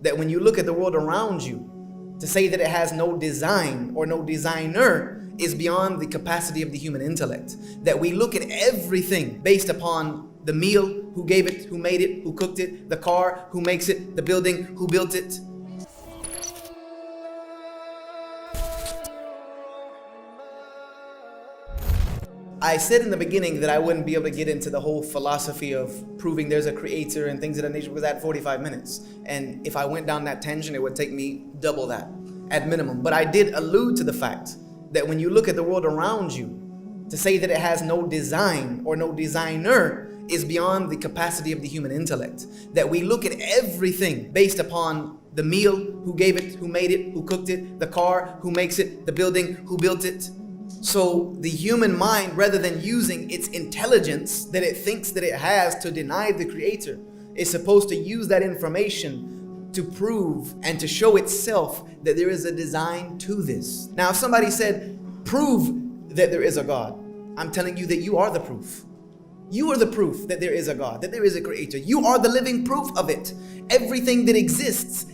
that when you look at the world around you, to say that it has no design or no designer is beyond the capacity of the human intellect. That we look at everything based upon the meal, who gave it, who made it, who cooked it, the car, who makes it, the building, who built it. I said in the beginning that I wouldn't be able to get into the whole philosophy of proving there's a creator and things of that nature because I had 45 minutes. And if I went down that tangent, it would take me double that at minimum. But I did allude to the fact that when you look at the world around you, to say that it has no design or no designer is beyond the capacity of the human intellect. That we look at everything based upon the meal, who gave it, who made it, who cooked it, the car, who makes it, the building, who built it. So the human mind, rather than using its intelligence that it thinks that it has to deny the creator, is supposed to use that information to prove and to show itself that there is a design to this. Now, if somebody said, prove that there is a God, I'm telling you that you are the proof. You are the proof that there is a God, that there is a creator. You are the living proof of it. Everything that exists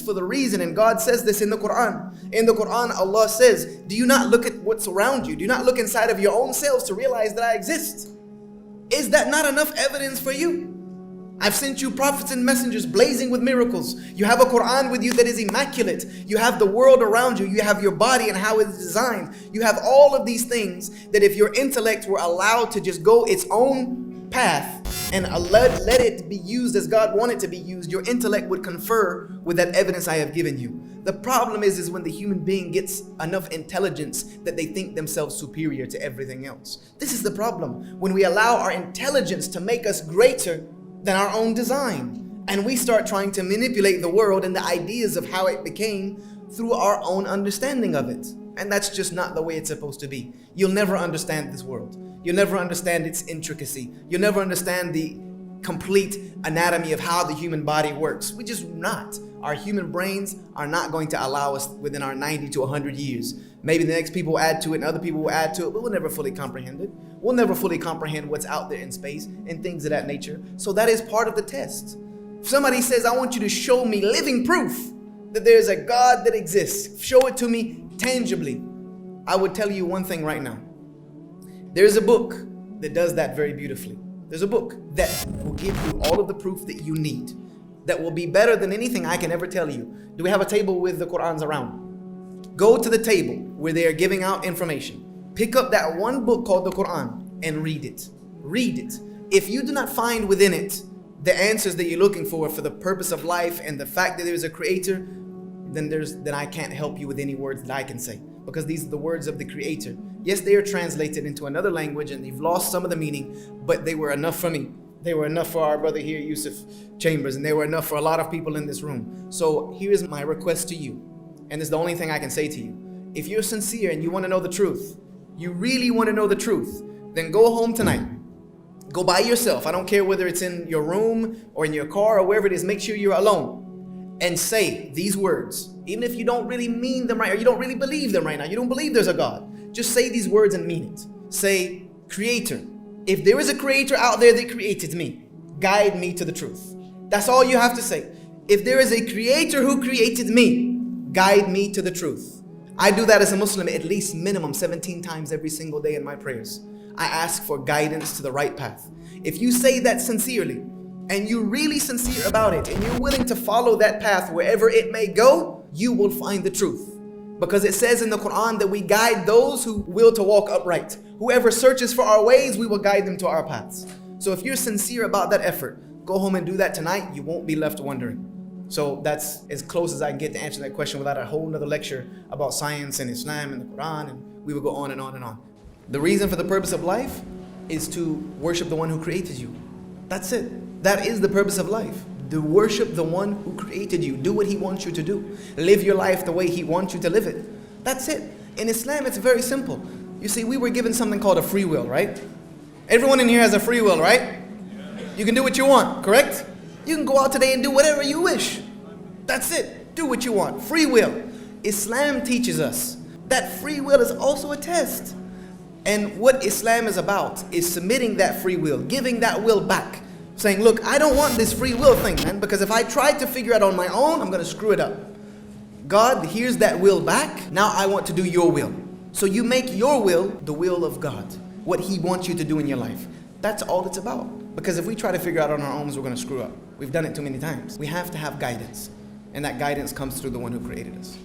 for the reason, and God says this in the Quran. In the Quran, Allah says, do you not look at what's around you? Do you not look inside of your own selves to realize that I exist? Is that not enough evidence for you? I've sent you prophets and messengers blazing with miracles. You have a Quran with you that is immaculate. You have the world around you. You have your body and how it's designed. You have all of these things that if your intellect were allowed to just go its own path and let it be used as God wanted to be used, your intellect would confer with that evidence I have given you. The problem is when the human being gets enough intelligence that they think themselves superior to everything else. This is the problem. When we allow our intelligence to make us greater than our own design, and we start trying to manipulate the world and the ideas of how it became through our own understanding of it. And that's just not the way it's supposed to be. You'll never understand this world. You'll never understand its intricacy. You'll never understand the complete anatomy of how the human body works. We just not. Our human brains are not going to allow us within our 90 to 100 years. Maybe the next people will add to it and other people will add to it, but we'll never fully comprehend it. We'll never fully comprehend what's out there in space and things of that nature. So that is part of the test. If somebody says, I want you to show me living proof that there's a God that exists, show it to me tangibly, I would tell you one thing right now. There's a book that does that very beautifully. There's a book that will give you all of the proof that you need, that will be better than anything I can ever tell you. Do we have a table with the Qur'ans around? Go to the table where they are giving out information. Pick up that one book called the Qur'an and read it. Read it. If you do not find within it the answers that you're looking for the purpose of life and the fact that there is a creator, then I can't help you with any words that I can say, because these are the words of the creator. Yes, they are translated into another language and they've lost some of the meaning, but they were enough for me. They were enough for our brother here, Yusuf Chambers, and they were enough for a lot of people in this room. So here's my request to you, and it's the only thing I can say to you. If you're sincere and you want to know the truth, you really want to know the truth, then go home tonight. Go by yourself. I don't care whether it's in your room or in your car or wherever it is. Make sure you're alone and say these words. Even if you don't really mean them right, or you don't really believe them right now, you don't believe there's a God, just say these words and mean it. Say, Creator. If there is a creator out there that created me, guide me to the truth. That's all you have to say. If there is a creator who created me, guide me to the truth. I do that as a Muslim at least minimum 17 times every single day in my prayers. I ask for guidance to the right path. If you say that sincerely, and you're really sincere about it, and you're willing to follow that path wherever it may go, you will find the truth. Because it says in the Quran that we guide those who will to walk upright. Whoever searches for our ways, we will guide them to our paths. So if you're sincere about that effort, go home and do that tonight. You won't be left wondering. So that's as close as I can get to answer that question without a whole nother lecture about science and Islam and the Quran, and we will go on and on and on. The reason for the purpose of life is to worship the one who created you. That's it. That is the purpose of life. To worship the one who created you. Do what he wants you to do. Live your life the way he wants you to live it. That's it. In Islam, it's very simple. You see, we were given something called a free will, right? Everyone in here has a free will, right? You can do what you want, correct? You can go out today and do whatever you wish. That's it. Do what you want. Free will. Islam teaches us that free will is also a test. And what Islam is about is submitting that free will, giving that will back Saying, look, I don't want this free will thing, man, because if I try to figure it out on my own, I'm going to screw it up. God, here's that will back. Now I want to do your will. So you make your will the will of God, what he wants you to do in your life. That's all it's about. Because if we try to figure out on our own, we're going to screw up. We've done it too many times. We have to have guidance. And that guidance comes through the one who created us.